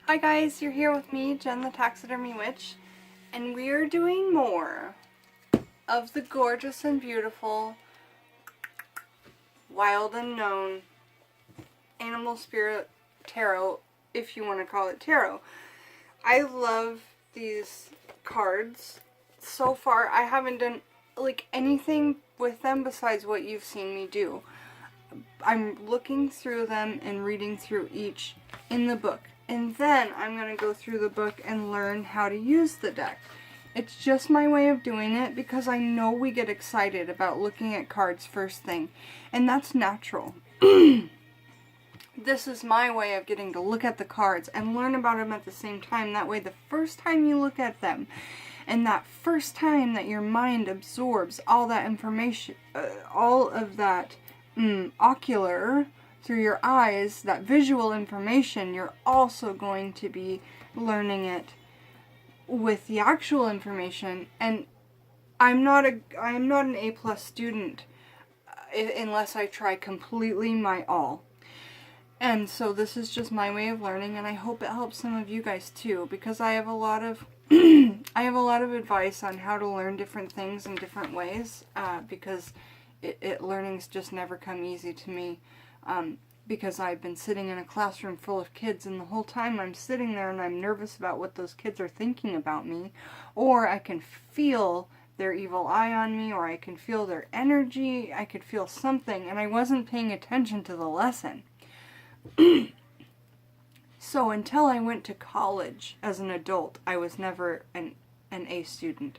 Hi guys, you're here with me, Jen the Taxidermy Witch, and we are doing more of the gorgeous and beautiful, wild and known animal spirit tarot, if you want to call it tarot. I love these cards. So far, I haven't done like anything with them besides what you've seen me do. I'm looking through them and reading through each in the book. And then I'm going to go through the book and learn how to use the deck. It's just my way of doing it because I know we get excited about looking at cards first thing. And that's natural. This is my way of getting to look at the cards and learn about them at the same time. That way the first time you look at them and that first time that your mind absorbs all that information, all of that ocular through your eyes, that visual information, you're also going to be learning it with the actual information. And I'm not an A+ student unless I try completely my all. And so this is just my way of learning, and I hope it helps some of you guys too, because I have a lot of I have a lot of advice on how to learn different things in different ways, because learning's just never come easy to me. Because I've been sitting in a classroom full of kids, and the whole time I'm sitting there and I'm nervous about what those kids are thinking about me, or I can feel their evil eye on me, or I can feel their energy, I could feel something, and I wasn't paying attention to the lesson. So until I went to college as an adult, I was never an A student.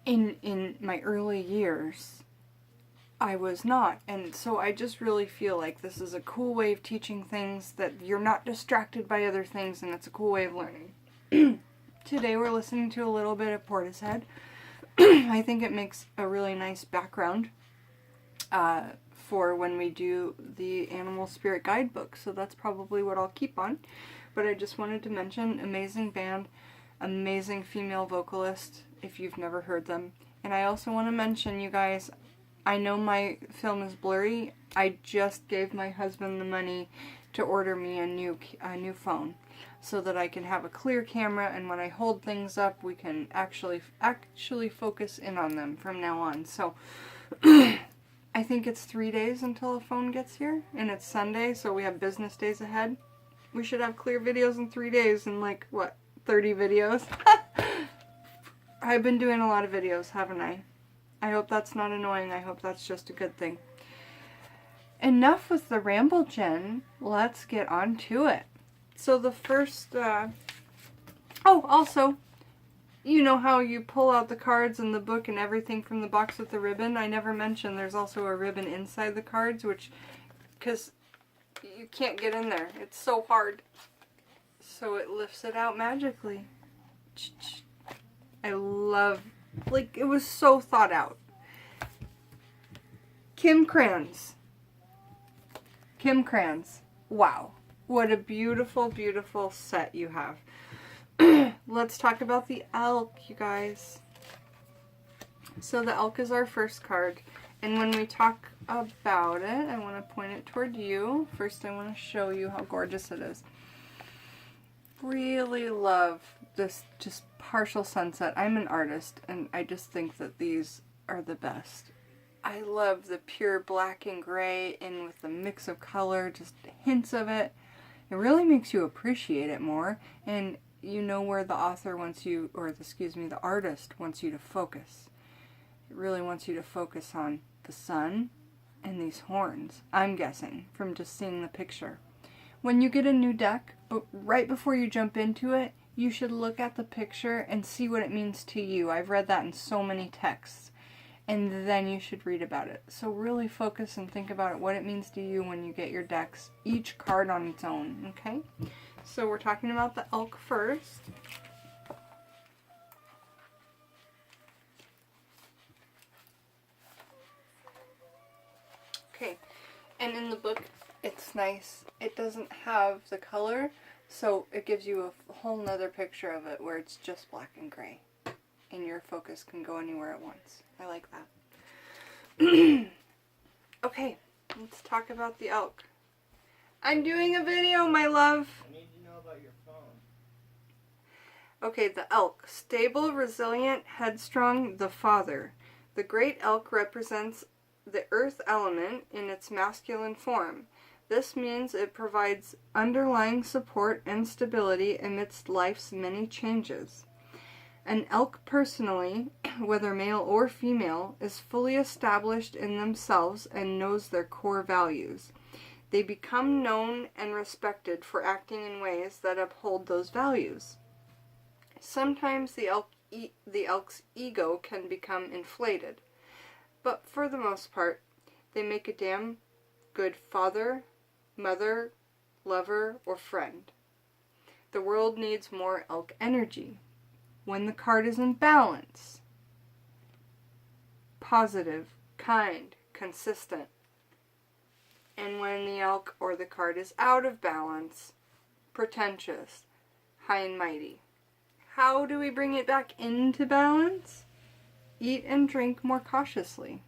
In my early years, I was not, and so I just really feel like this is a cool way of teaching things, that you're not distracted by other things, and it's a cool way of learning. Today we're listening to a little bit of Portishead. I think it makes a really nice background for when we do the Animal Spirit Guidebook, so that's probably what I'll keep on. But I just wanted to mention, amazing band, amazing female vocalist, if you've never heard them. And I also want to mention, you guys, I know my film is blurry. I just gave my husband the money to order me a new phone, so that I can have a clear camera, and when I hold things up, we can actually focus in on them from now on. So I think it's 3 days until a phone gets here, and it's Sunday, so we have business days ahead. We should have clear videos in 3 days, and like, what, 30 videos? I've been doing a lot of videos, haven't I? I hope that's not annoying. I hope that's just a good thing. Enough with the ramble, Jen. Let's get on to it. So the first, also, you know how you pull out the cards and the book and everything from the box with the ribbon? I never mentioned there's also a ribbon inside the cards, because you can't get in there. It's so hard. So it lifts it out magically. I love, like, it was so thought out. Kim Kranz. Wow. What a beautiful, beautiful set you have. Let's talk about the elk, you guys. So the elk is our first card. And when we talk about it, I want to point it toward you. First, I want to show you how gorgeous it is. Really love this just partial sunset. I'm an artist, and I just think that these are the best. I love the pure black and gray, and with the mix of color, just hints of it. It really makes you appreciate it more, and you know where the author wants you, or the artist wants you to focus. It really wants you to focus on the sun and these horns, I'm guessing, from just seeing the picture. When you get a new deck, right before you jump into it, you should look at the picture and see what it means to you. I've read that in so many texts. And then you should read about it. So really focus and think about it, what it means to you when you get your decks, each card on its own, okay? So we're talking about the elk first. Okay, and in the book, it's nice. It doesn't have the color, so it gives you a whole nother picture of it where it's just black and gray. And your focus can go anywhere at once. I like that. Okay, let's talk about the elk. I'm doing a video, my love. I need to know about Okay, the elk. Stable, resilient, headstrong, the father. The great elk represents the earth element in its masculine form. This means it provides underlying support and stability amidst life's many changes. An elk personally, whether male or female, is fully established in themselves and knows their core values. They become known and respected for acting in ways that uphold those values. Sometimes the elk's ego can become inflated, but for the most part, they make a damn good father, mother, lover, or friend. The world needs more elk energy. When the card is in balance, positive, kind, consistent. And when the elk or the card is out of balance, pretentious, high and mighty. How do we bring it back into balance? Eat and drink more cautiously.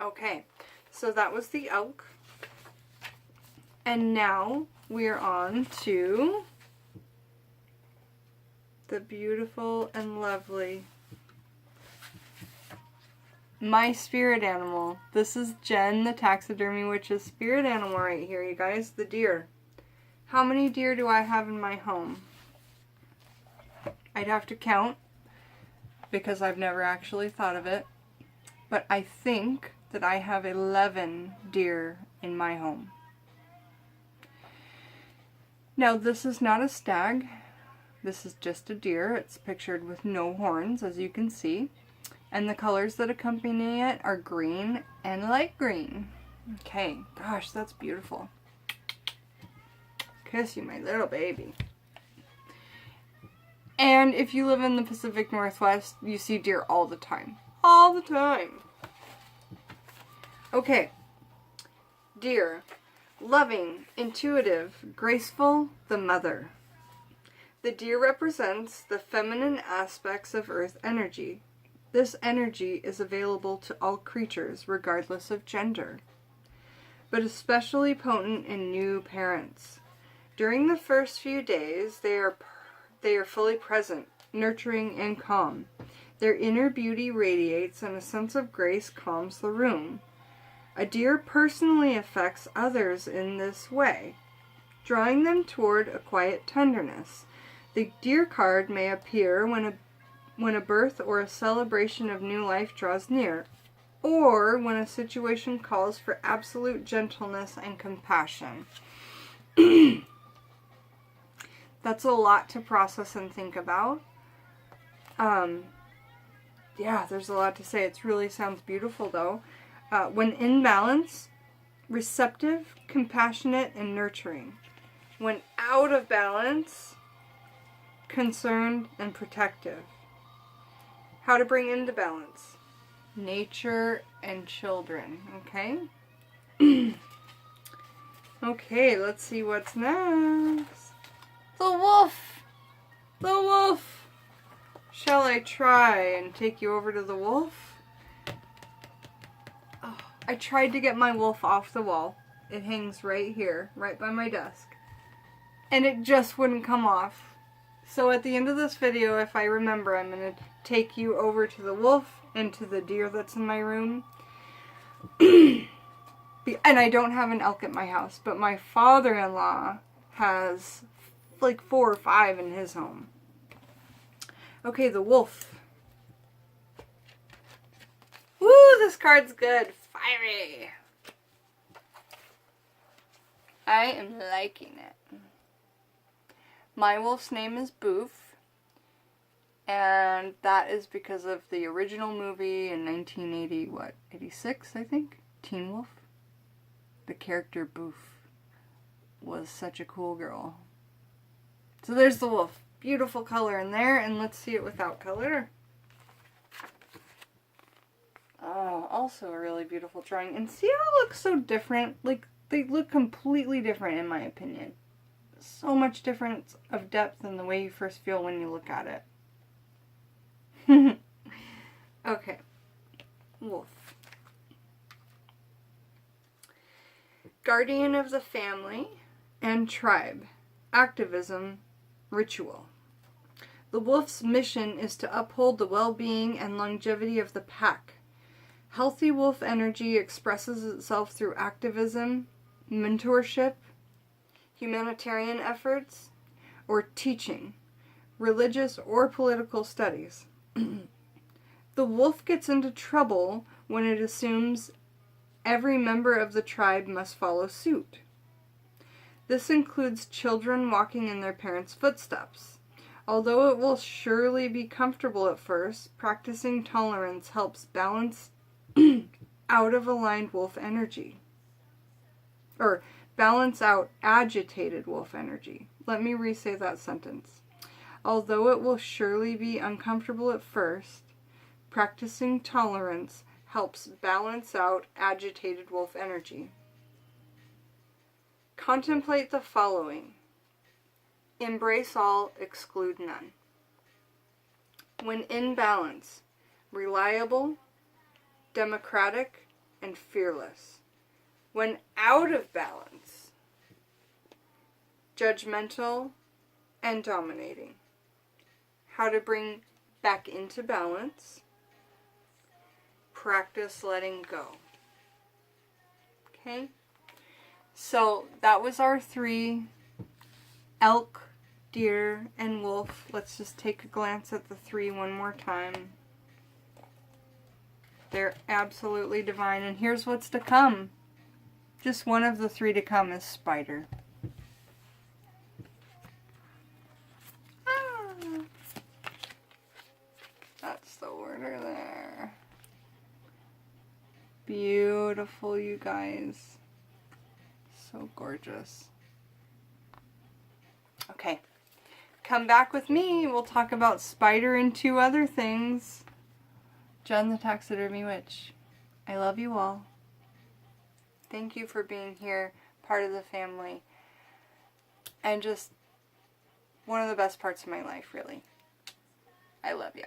Okay, so that was the elk. And now we're on to the beautiful and lovely my spirit animal. This is Jen, the Taxidermy Witch's spirit animal right here, you guys, the deer. How many deer do I have in my home? I'd have to count because I've never actually thought of it, but I think that I have 11 deer in my home. Now, this is not a stag. This is just a deer. It's pictured with no horns, as you can see. And the colors that accompany it are green and light green. Okay, gosh, that's beautiful. Kiss you, my little baby. And if you live in the Pacific Northwest, you see deer all the time. All the time. Okay. Deer. Loving, intuitive, graceful, the mother. The deer represents the feminine aspects of earth energy. This energy is available to all creatures, regardless of gender, but especially potent in new parents. During the first few days, they are fully present, nurturing, and calm. Their inner beauty radiates, and a sense of grace calms the room. A deer personally affects others in this way, drawing them toward a quiet tenderness. The deer card may appear when a birth or a celebration of new life draws near, or when a situation calls for absolute gentleness and compassion. That's a lot to process and think about. Yeah, there's a lot to say. It really sounds beautiful, though. When in balance, receptive, compassionate, and nurturing. When out of balance, concerned and protective. How to bring into balance. Nature and children, okay? Okay, let's see what's next. The wolf! The wolf! Shall I try and take you over to the wolf? Oh, I tried to get my wolf off the wall. It hangs right here, right by my desk. And it just wouldn't come off. So at the end of this video, if I remember, I'm going to take you over to the wolf and to the deer that's in my room. And I don't have an elk at my house, but my father-in-law has like 4 or 5 in his home. Okay, the wolf. Woo, this card's good. Fiery. I am liking it. My wolf's name is Boof, and that is because of the original movie in 86, I think? Teen Wolf. The character Boof was such a cool girl. So there's the wolf. Beautiful color in there, and let's see it without color. Oh, also a really beautiful drawing. And see how it looks so different? Like, they look completely different in my opinion. So much difference of depth in the way you first feel when you look at it. Okay. Wolf. Guardian of the family and tribe. Activism, Ritual. The wolf's mission is to uphold the well-being and longevity of the pack. Healthy wolf energy expresses itself through activism, mentorship, humanitarian efforts, or teaching, religious or political studies. The wolf gets into trouble when it assumes every member of the tribe must follow suit. This includes children walking in their parents' footsteps. Although it will surely be comfortable at first, practicing tolerance helps balance out of aligned wolf energy. Or balance out agitated wolf energy. Let me re-say that sentence. Although it will surely be uncomfortable at first, practicing tolerance helps balance out agitated wolf energy. Contemplate the following. Embrace all, exclude none. When in balance, reliable, democratic, and fearless. When out of balance, judgmental and dominating. How to bring back into balance. Practice letting go. Okay? So that was our 3: elk, deer, and wolf. Let's just take a glance at the 3 one more time. They're absolutely divine. And here's what's to come. Just one of the 3 to come is spider. That's the order there. Beautiful, you guys. So gorgeous. Okay. Come back with me. We'll talk about spider and 2 other things. Jen the Taxidermy Witch. I love you all. Thank you for being here, part of the family. And just one of the best parts of my life, really. I love you.